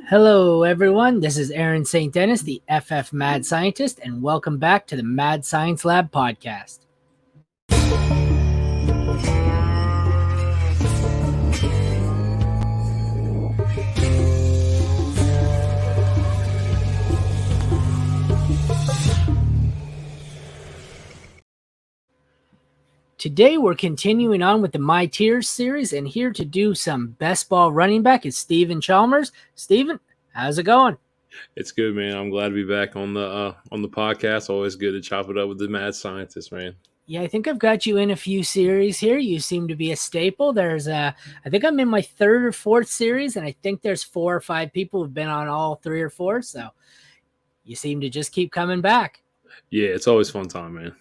Hello, everyone. This is Aaron St. Dennis, the FF Mad Scientist, and welcome back to the Mad Science Lab podcast. Today, we're continuing on with the My Tiers series, and here to do some best ball running back is Stephen Chalmers. Stephen, how's it going? It's good, man. I'm glad to be back on the podcast. Always good to chop it up with the mad scientist, man. Yeah, I think I've got you in a few series here. You seem to be a staple. I think I'm in my third or fourth series, and I think there's 4 or 5 people who've been on all 3 or 4. So you seem to just keep coming back. Yeah, it's always fun time, man.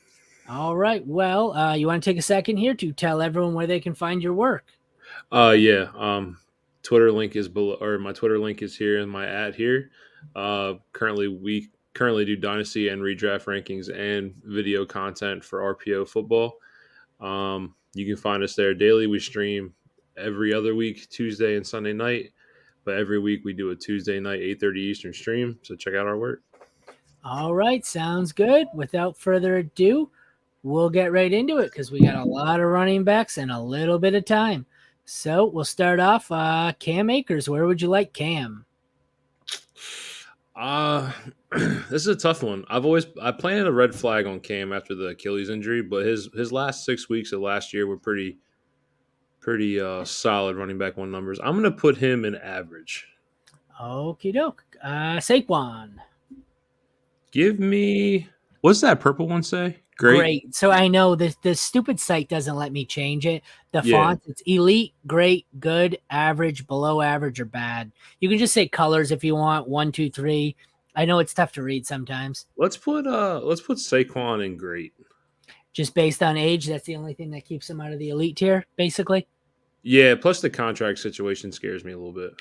All right. Well, you want to take a second here to tell everyone where they can find your work? Yeah. Twitter link is below, or my Twitter link is here, and my ad here. We currently do Dynasty and redraft rankings and video content for RPO football. You can find us there daily. We stream every other week, Tuesday and Sunday night, but every week we do a Tuesday night 8:30 Eastern stream. So check out our work. All right. Sounds good. Without further ado, we'll get right into it because we got a lot of running backs and a little bit of time. So we'll start off. Cam Akers, where would you like Cam? This is a tough one. I planted a red flag on Cam after the Achilles injury, but his last 6 weeks of last year were pretty solid running back one numbers. I'm gonna put him in average. Okie doke. Saquon. Give me, what's that purple one say? Great. So I know the stupid site doesn't let me change it. The font, it's elite, great, good, average, below average, or bad. You can just say colors if you want. 1, 2, 3. I know it's tough to read sometimes. Let's put Saquon in great. Just based on age, that's the only thing that keeps him out of the elite tier, basically. Yeah, plus the contract situation scares me a little bit.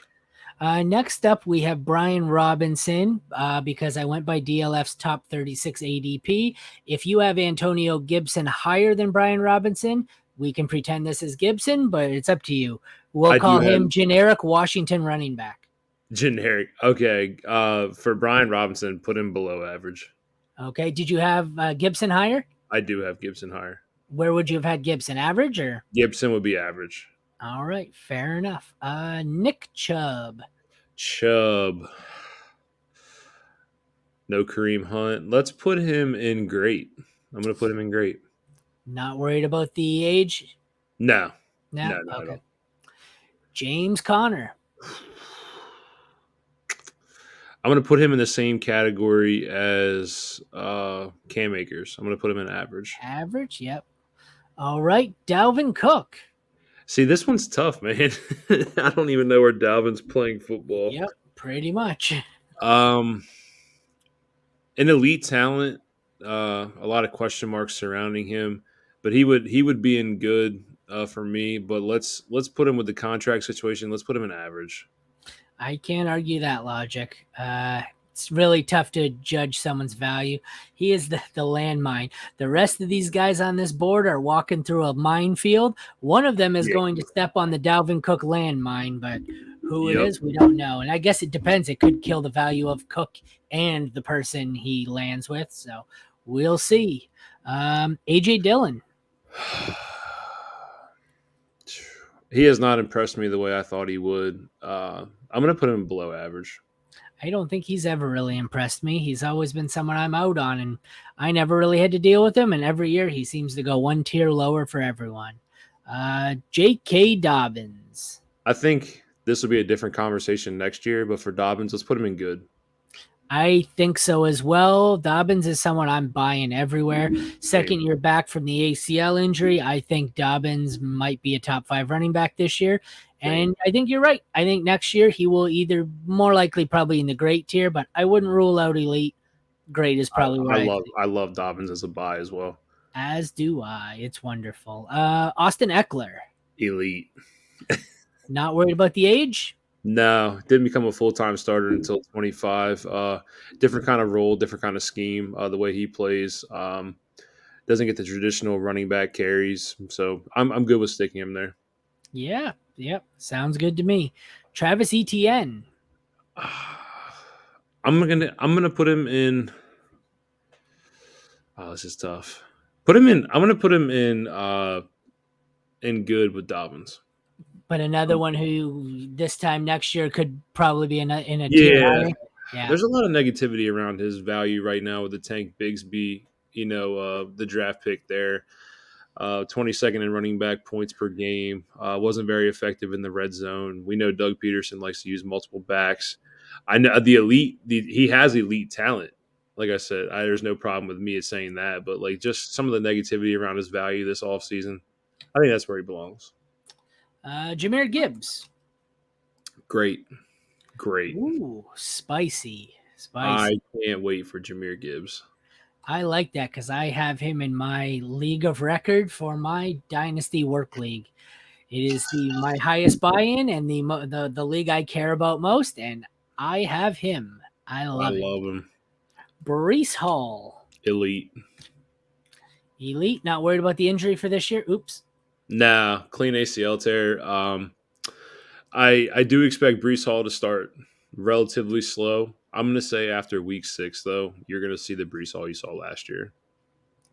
Next up, we have Brian Robinson because I went by DLF's top 36 ADP. If you have Antonio Gibson higher than Brian Robinson, we can pretend this is Gibson, but it's up to you. We'll call him generic Washington running back. Generic. Okay. For Brian Robinson, put him below average. Okay. Did you have Gibson higher? I do have Gibson higher. Where would you have had Gibson? Average or? Gibson would be average. All right. Fair enough. Nick Chubb. No Kareem Hunt. Let's put him in great. I'm going to put him in great. Not worried about the age? No. Okay. James Conner. I'm going to put him in the same category as Cam Akers. I'm going to put him in average. Average, yep. All right, Dalvin Cook. See, this one's tough, man. I don't even know where Dalvin's playing football. Yep, pretty much. An elite talent, a lot of question marks surrounding him, but he would be in good for me. But let's put him with the contract situation. Let's put him in average. I can't argue that logic. It's really tough to judge someone's value. He is the landmine. The rest of these guys on this board are walking through a minefield. One of them is going to step on the Dalvin Cook landmine, but who it is, we don't know. And I guess it depends. It could kill the value of Cook and the person he lands with. So we'll see. A.J. Dillon. He has not impressed me the way I thought he would. I'm going to put him below average. I don't think he's ever really impressed me. He's always been someone I'm out on, and I never really had to deal with him. And every year he seems to go one tier lower for everyone. J.K. Dobbins. I think this will be a different conversation next year, but for Dobbins, let's put him in good. I think so as well. Dobbins is someone I'm buying everywhere. Second year back from the ACL injury, I think Dobbins might be a top 5 running back this year. And I think you're right. I think next year he will either more likely probably in the great tier, but I wouldn't rule out elite. Great is probably where I love Dobbins as a buy as well. As do I. It's wonderful. Austin Eckler. Elite. Not worried about the age? No, didn't become a full-time starter until 25. Different kind of role, different kind of scheme. The way he plays, doesn't get the traditional running back carries. So I'm good with sticking him there. Yeah, yep. Sounds good to me. Travis Etienne. I'm gonna put him in. Oh, this is tough. Put him in. I'm gonna put him in good with Dobbins. But another one who this time next year could probably be in a tier Yeah, higher. Yeah. there's a lot of negativity around his value right now with the Tank Bigsby. The draft pick there. 22nd in running back points per game. Wasn't very effective in the red zone. We know Doug Peterson likes to use multiple backs. I know he has elite talent. Like I said, there's no problem with me saying that, but like just some of the negativity around his value this offseason, I think that's where he belongs. Jameer Gibbs. Great. Great. Ooh, spicy. I Spicy. can't wait for Jameer Gibbs. I like that because I have him in my league of record for my Dynasty work league. It is my highest buy-in and the league I care about most, and I have him. I I love it. love him. Brees Hall, Elite. elite. Not worried about the injury for this year. Oops. Nah, clean ACL tear. I do expect Brees Hall to start relatively slow. I'm going to say after week 6, though, you're going to see the Brees Hall you saw last year,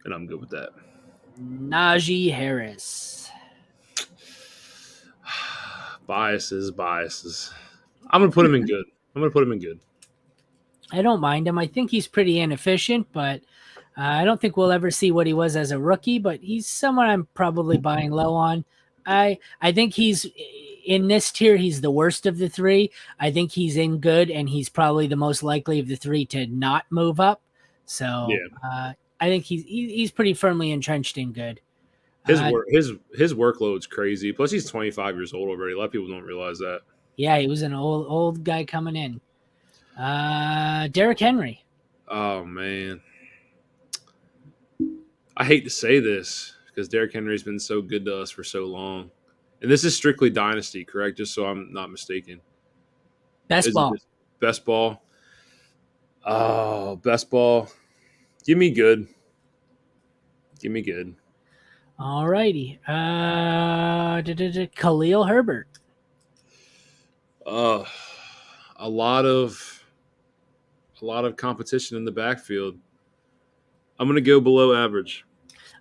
and I'm good with that. Najee Harris. Biases. I'm going to put him in good. I don't mind him. I think he's pretty inefficient, but I don't think we'll ever see what he was as a rookie. But he's someone I'm probably buying low on. I think he's in this tier. He's the worst of the three. I think he's in good, and he's probably the most likely of the three to not move up. So Yeah, I think he's pretty firmly entrenched in good. his Uh, work his workload's crazy. Plus, he's 25 years old already. A lot of people don't realize that. yeah, he was an old guy coming in. Derrick Henry. Oh man, I hate to say this because Derrick Henry's been so good to us for so long, and this is strictly dynasty, correct? Just so I'm not mistaken. Best Is it ball. just best ball? Oh, best ball. Give me good. Give me good. All righty. Khalil Herbert. Uh, a lot of competition in the backfield. I'm gonna go below average.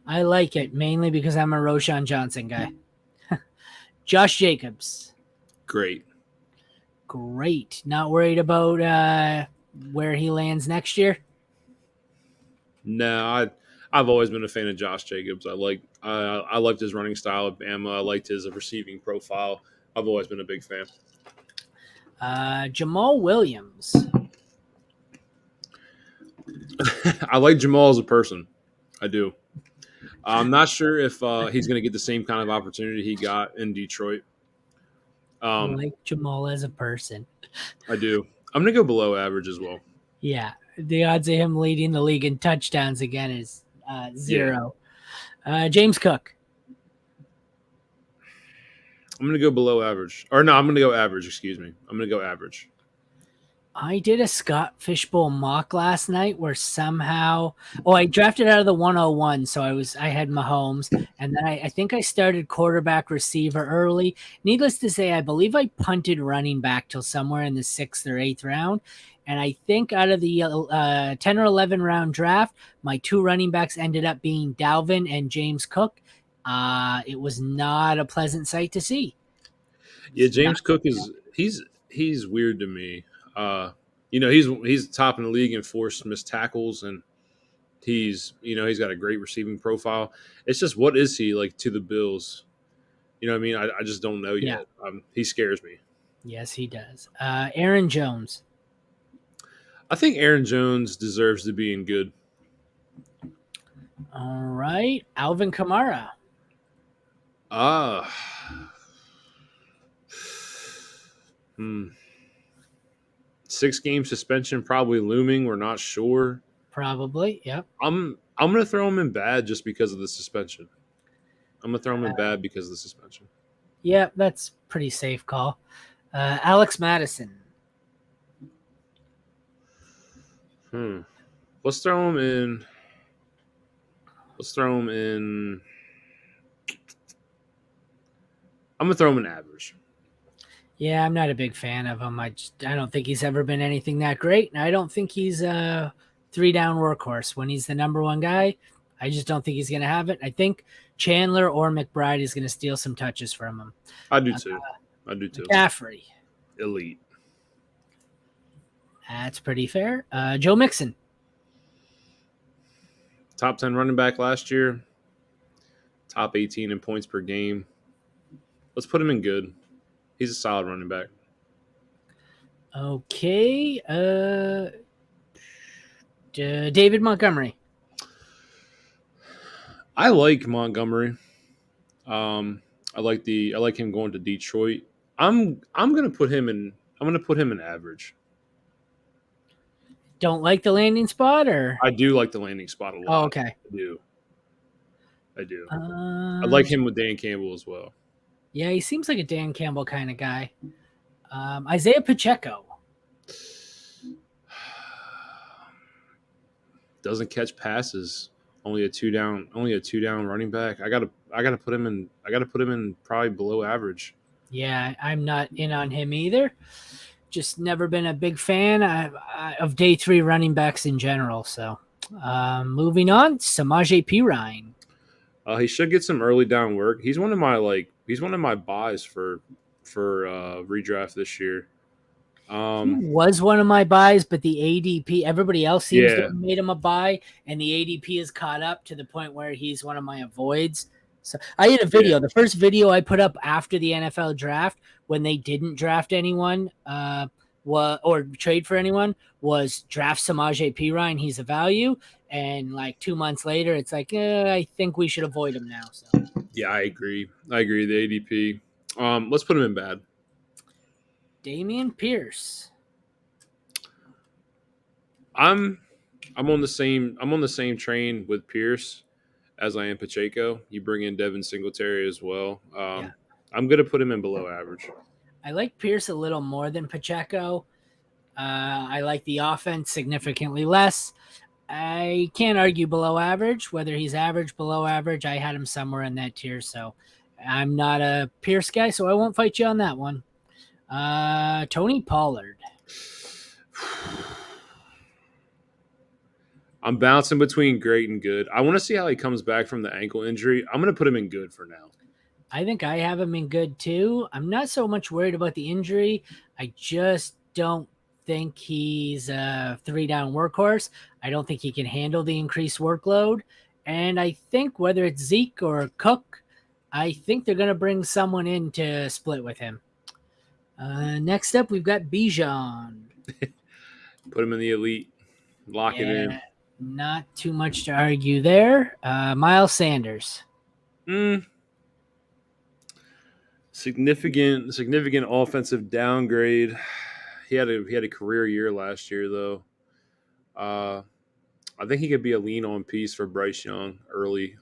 I like it mainly because I'm a Roshan Johnson guy. Josh Jacobs. Great. Great. Not worried about where he lands next year. No, I've always been a fan of Josh Jacobs. I liked his running style at Bama. I liked his receiving profile. I've always been a big fan. Jamal Williams. I like Jamal as a person. I do. I'm not sure if he's going to get the same kind of opportunity he got in Detroit. I like Jamal as a person. I do. I'm going to go below average as well. Yeah. The odds of him leading the league in touchdowns again is 0. James Cook. I'm going to go below average. Or no, I'm going to go average. Excuse me. I'm going to go average. I did a Scott Fishbowl mock last night where somehow I drafted out of the 101, so I had Mahomes, and then I think I started quarterback receiver early. Needless to say, I believe I punted running back till somewhere in the 6th or 8th round. And I think out of the 10 or 11 round draft, my 2 running backs ended up being Dalvin and James Cook. It was not a pleasant sight to see. Yeah, Not, James Cook is he's weird to me. He's top in the league in forced missed tackles, and he's got a great receiving profile. It's just what is he like to the Bills? You know what I mean? I just don't know yeah. yet. He scares me. Yes, he does. Aaron Jones. I think Aaron Jones deserves to be in good. All right. Alvin Kamara. Ah, hmm. 6-game suspension probably looming. We're not sure. Probably. Yep. I'm gonna throw him in bad just because of the suspension. I'm gonna throw him in bad because of the suspension. Yeah, that's pretty safe call. Alex Madison. Let's throw him in. I'm gonna throw him in average. Yeah, I'm not a big fan of him. I don't think he's ever been anything that great, and I don't think he's a 3 down workhorse. When he's the number one guy, I just don't think he's going to have it. I think Chandler or McBride is going to steal some touches from him. I do Uh, too. I do too. McCaffrey, Elite. that's pretty fair. Joe Mixon, Top 10 running back last year. Top 18 in points per game. Let's put him in good. He's a solid running back. okay. David Montgomery. I like Montgomery. I like him going to Detroit. I'm gonna put him in. I'm gonna put him in average. Don't like the landing spot, or I do like the landing spot a oh, lot. okay. I do. I do. I Uh, like him with Dan Campbell as well. yeah, he seems like a Dan Campbell kind of guy. Isaiah Pacheco. Doesn't catch passes. Only a two down. Only a 2 down running back. I gotta put him in. I gotta put him in probably below average. Yeah, I'm not in on him either. Just never been a big fan of day three running backs in general. So, moving on, Samaje Perine. He should get some early down work. He's one of my He's one of my buys for redraft this year. He was one of my buys, but the ADP, everybody else seems to Yeah, have made him a buy, and the ADP is caught up to the point where he's one of my avoids. So I had a video. yeah. The first video I put up after the NFL draft, when they didn't draft anyone, or trade for anyone, was draft Samaje Perine. He's a value, and like 2 months later, it's like I think we should avoid him now. So Yeah, I agree. I agree. The ADP. Let's put him in bad. Damian Pierce. I'm on the same train with Pierce as I am Pacheco. You bring in Devin Singletary as well. Yeah, I'm gonna put him in below average. I like Pierce a little more than Pacheco. I like the offense significantly less. I can't argue below average. Whether he's average, below average, I had him somewhere in that tier. So I'm not a Pierce guy, so I won't fight you on that one. Tony Pollard. I'm bouncing between great and good. I want to see how he comes back from the ankle injury. I'm gonna put him in good for now. I think I have him in good too. I'm not so much worried about the injury. I just don't think he's a 3 down workhorse. I don't think he can handle the increased workload. And I think whether it's Zeke or Cook, I think they're going to bring someone in to split with him. Next up, we've got Bijan. Put him in the elite. Lock it in. Not too much to argue there. Miles Sanders. Significant offensive downgrade. He had a career year last year though. I think he could be a lean on piece for Bryce Young early.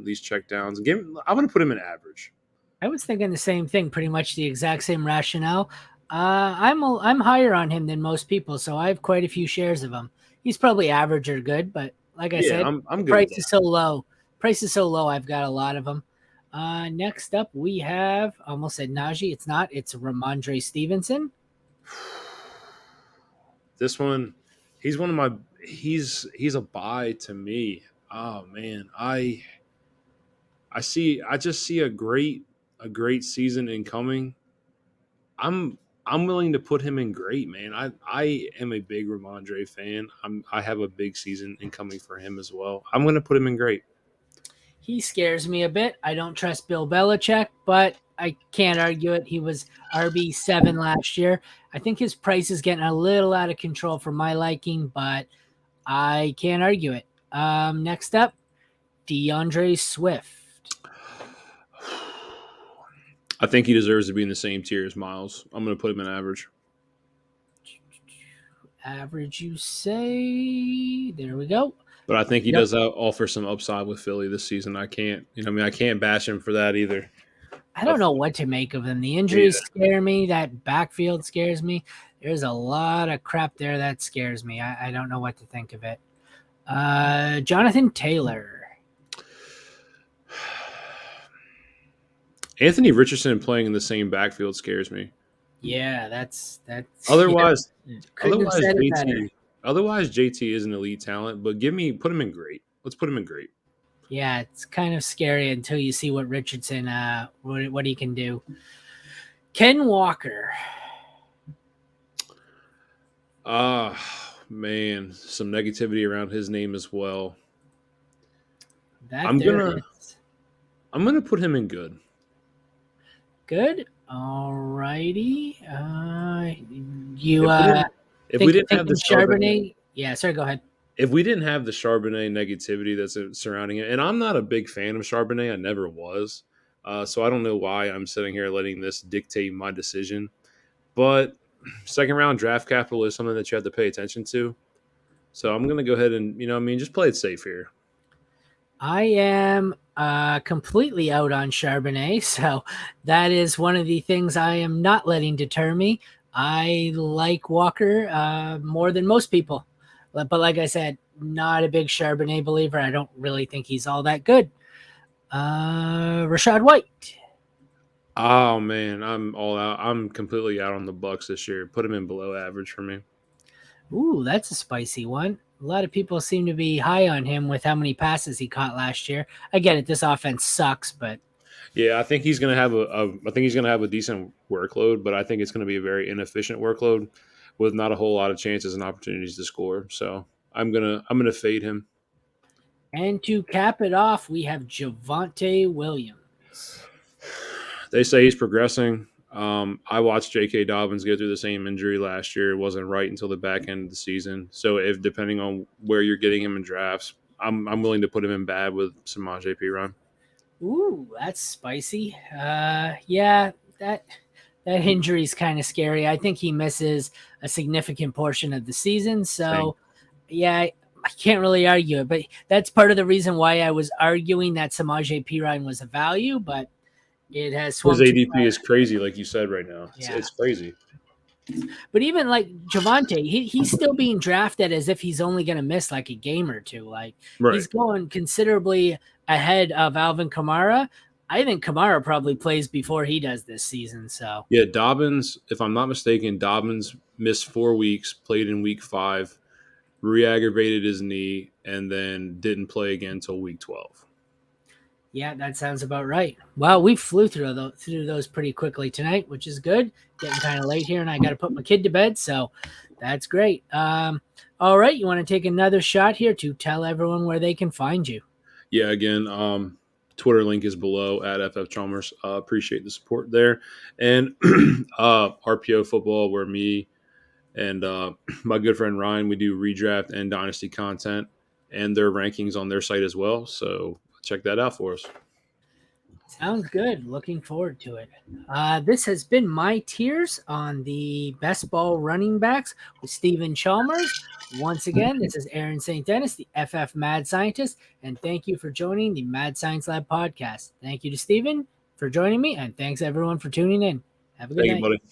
These check downs. I'm going to put him in average. I was thinking the same thing, pretty much the exact same rationale. I'm higher on him than most people, so I have quite a few shares of him. He's probably average or good, but like I said, I'm good. Price is so low. Price is so low. I've got a lot of them. Next up, we have almost said Najee. It's not. It's Ramondre Stevenson. This one, he's one of my. He's a buy to me. Oh man, I just see a great season incoming. I'm willing to put him in great, man. I am a big Ramondre fan. I have a big season incoming for him as well. I'm going to put him in great. He scares me a bit. I don't trust Bill Belichick, but I can't argue it. He was RB7 last year. I think his price is getting a little out of control for my liking, but I can't argue it. Next up, DeAndre Swift. I think he deserves to be in the same tier as Miles. I'm going to put him in average. Average, you say? There we go. But I think he does offer some upside with Philly this season. I can't bash him for that either. I don't know what to make of him. The injuries scare me. That backfield scares me. There's a lot of crap there that scares me. I don't know what to think of it. Jonathan Taylor. Anthony Richardson playing in the same backfield scares me. Yeah, that's yeah. Otherwise, Couldn't have otherwise said it better. JT is an elite talent, but put him in great. Let's put him in great. Yeah, it's kind of scary until you see what Richardson, what he can do. Ken Walker. Man, some negativity around his name as well. That I'm there gonna is. I'm gonna put him in good. Good. All righty. You If we didn't if we think didn't have the thinking Charbonnet Charbonnet? Yeah, sorry. Go ahead. if we didn't have the Charbonnet negativity that's surrounding it, and I'm not a big fan of Charbonnet, I never was. So I don't know why I'm sitting here letting this dictate my decision. But second round draft capital is something that you have to pay attention to. So I'm gonna go ahead and just play it safe here. I am completely out on Charbonnet, so that is one of the things I am not letting deter me. I like Walker more than most people, but like I said, not a big Charbonnet believer. I don't really think he's all that good. Rashad White. Oh man, I'm all out. I'm completely out on the Bucks this year. Put him in below average for me. Ooh, that's a spicy one. A lot of people seem to be high on him with how many passes he caught last year. I get it, this offense sucks, but Yeah, I think he's gonna have I think he's gonna have a decent workload, but I think it's gonna be a very inefficient workload with not a whole lot of chances and opportunities to score. So I'm gonna fade him. and to cap it off, we have Javonte Williams. They say he's progressing. I watched J.K. Dobbins go through the same injury last year. It wasn't right until the back end of the season. So if depending on where you're getting him in drafts, I'm willing to put him in bad with Samaj P. Run. Ooh, that's spicy. Yeah, that injury is kind of scary. I think he misses a significant portion of the season. Same. So, yeah, I can't really argue it. But that's part of the reason why I was arguing that Samaje Perine was a value, but it has His swung too ADP far. is crazy, like you said right now. It's, Yeah. it's crazy. But even like Javante, he's still being drafted as if he's only going to miss like a game or two. Like Right. he's going considerably ahead of Alvin Kamara. I think Kamara probably plays before he does this season. So Yeah, Dobbins, if I'm not mistaken, Dobbins missed 4 weeks, played in week 5, re-aggravated his knee, and then didn't play again until week 12. yeah, that sounds about right. Well, we flew through those pretty quickly tonight, which is good. Getting kind of late here, and I got to put my kid to bed, so that's great. All right, you want to take another shot here to tell everyone where they can find you? Yeah, again, Twitter link is below at FF Chalmers. Appreciate the support there. And RPO football, where me and my good friend Ryan, we do redraft and dynasty content and their rankings on their site as well. So check that out for us. Sounds good. Looking forward to it. This has been my tiers on the best ball running backs with Stephen Chalmers. Once again, this is Aaron St. Dennis, the FF Mad Scientist, and thank you for joining the Mad Science Lab podcast. Thank you to Stephen for joining me, and thanks everyone for tuning in. Have a good Thank you, night. buddy.